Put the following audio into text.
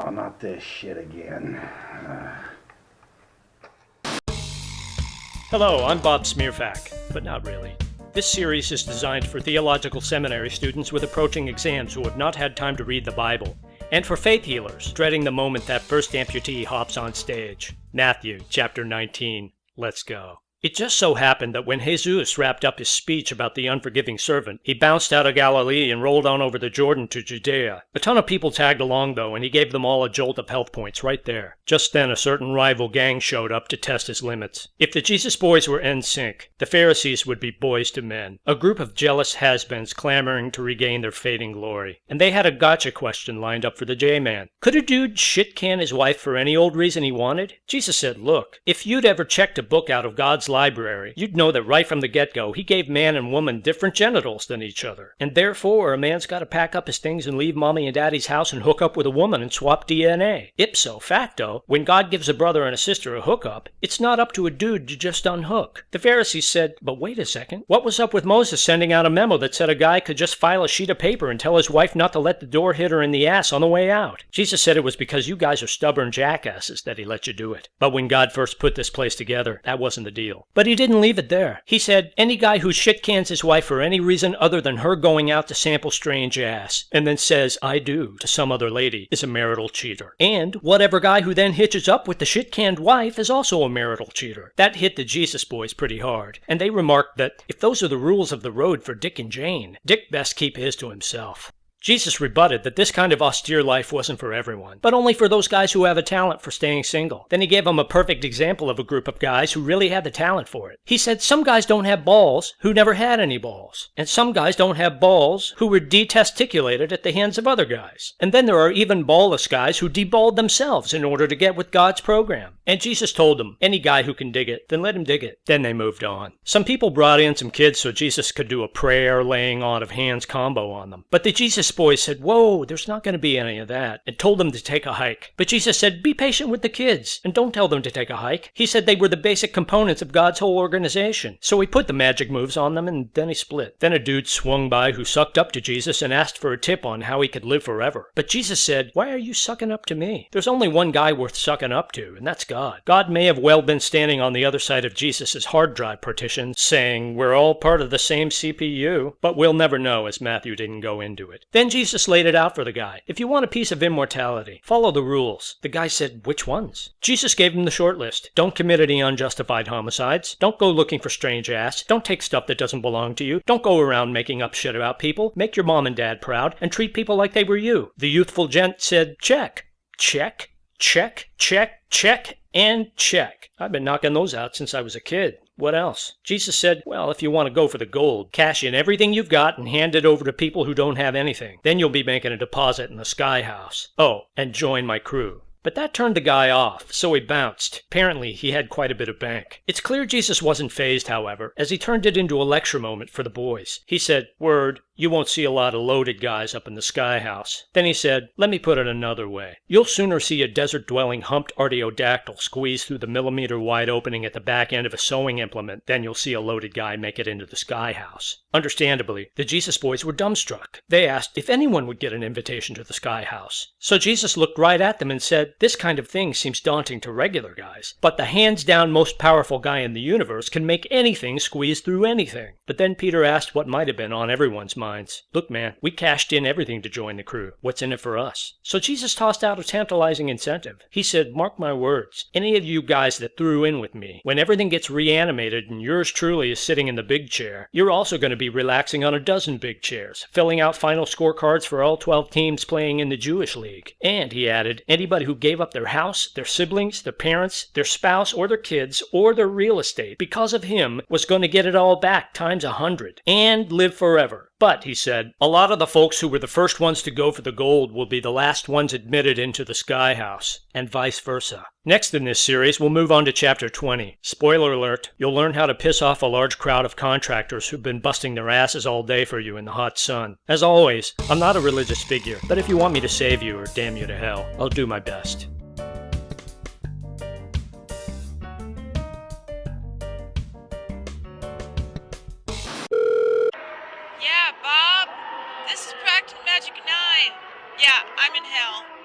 Oh, not this shit again. Hello, I'm Bob Smeerfak, but not really. This series is designed for theological seminary students with approaching exams who have not had time to read the Bible, and for faith healers dreading the moment that first amputee hops on stage. Matthew chapter 19. Let's go. It just so happened that when Jesus wrapped up his speech about the unforgiving servant, he bounced out of Galilee and rolled on over the Jordan to Judea. A ton of people tagged along though, and he gave them all a jolt of health points right there. Just then a certain rival gang showed up to test his limits. If the Jesus boys were in sync, the Pharisees would be boys to men. A group of jealous has-beens clamoring to regain their fading glory. And they had a gotcha question lined up for the J-Man. Could a dude shit-can his wife for any old reason he wanted? Jesus said, look, if you'd ever checked a book out of God's library, you'd know that right from the get-go, he gave man and woman different genitals than each other. And therefore, a man's got to pack up his things and leave mommy and daddy's house and hook up with a woman and swap DNA. Ipso facto, when God gives a brother and a sister a hookup, it's not up to a dude to just unhook. The Pharisees said, but wait a second, what was up with Moses sending out a memo that said a guy could just file a sheet of paper and tell his wife not to let the door hit her in the ass on the way out? Jesus said it was because you guys are stubborn jackasses that he let you do it. But when God first put this place together, that wasn't the deal. But he didn't leave it there. He said, any guy who shit-cans his wife for any reason other than her going out to sample strange ass, and then says, I do, to some other lady, is a marital cheater. And whatever guy who then hitches up with the shit-canned wife is also a marital cheater. That hit the Jesus boys pretty hard. And they remarked that if those are the rules of the road for Dick and Jane, Dick best keep his to himself. Jesus rebutted that this kind of austere life wasn't for everyone, but only for those guys who have a talent for staying single. Then he gave them a perfect example of a group of guys who really had the talent for it. He said some guys don't have balls who never had any balls, and some guys don't have balls who were detesticulated at the hands of other guys. And then there are even ballless guys who deballed themselves in order to get with God's program. And Jesus told them, any guy who can dig it, then let him dig it. Then they moved on. Some people brought in some kids so Jesus could do a prayer laying on of hands combo on them. But the Jesus boys said, whoa, there's not going to be any of that, and told them to take a hike. But Jesus said, be patient with the kids, and don't tell them to take a hike. He said they were the basic components of God's whole organization. So he put the magic moves on them, and then he split. Then a dude swung by who sucked up to Jesus and asked for a tip on how he could live forever. But Jesus said, why are you sucking up to me? There's only one guy worth sucking up to, and that's God. God may have well been standing on the other side of Jesus' hard drive partition, saying, we're all part of the same CPU, but we'll never know as Matthew didn't go into it. Then Jesus laid it out for the guy. If you want a piece of immortality, follow the rules. The guy said, which ones? Jesus gave him the short list. Don't commit any unjustified homicides. Don't go looking for strange ass. Don't take stuff that doesn't belong to you. Don't go around making up shit about people. Make your mom and dad proud and treat people like they were you. The youthful gent said, check. Check, check, check, check, and check. I've been knocking those out since I was a kid. What else? Jesus said, well, if you want to go for the gold, cash in everything you've got and hand it over to people who don't have anything. Then you'll be making a deposit in the Sky House. Oh, and join my crew. But that turned the guy off, so he bounced. Apparently, he had quite a bit of bank. It's clear Jesus wasn't fazed, however, as he turned it into a lecture moment for the boys. He said, word, you won't see a lot of loaded guys up in the Sky House. Then he said, let me put it another way. You'll sooner see a desert-dwelling humped artiodactyl squeeze through the millimeter-wide opening at the back end of a sewing implement than you'll see a loaded guy make it into the Sky House. Understandably, the Jesus boys were dumbstruck. They asked if anyone would get an invitation to the Sky House. So Jesus looked right at them and said, this kind of thing seems daunting to regular guys, but the hands-down most powerful guy in the universe can make anything squeeze through anything. But then Peter asked what might have been on everyone's minds. Look, man, we cashed in everything to join the crew. What's in it for us? So Jesus tossed out a tantalizing incentive. He said, mark my words, any of you guys that threw in with me, when everything gets reanimated and yours truly is sitting in the big chair, you're also going to be relaxing on a dozen big chairs, filling out final scorecards for all 12 teams playing in the Jewish League. And, he added, anybody who gave up their house, their siblings, their parents, their spouse, or their kids, or their real estate because of him was going to get it all back times 100 and live forever. But, he said, a lot of the folks who were the first ones to go for the gold will be the last ones admitted into the Sky House, and vice versa. Next in this series, we'll move on to Chapter 20. Spoiler alert, you'll learn how to piss off a large crowd of contractors who've been busting their asses all day for you in the hot sun. As always, I'm not a religious figure, but if you want me to save you or damn you to hell, I'll do my best. Yeah, Bob? This is Practical Magic 9. Yeah, I'm in hell.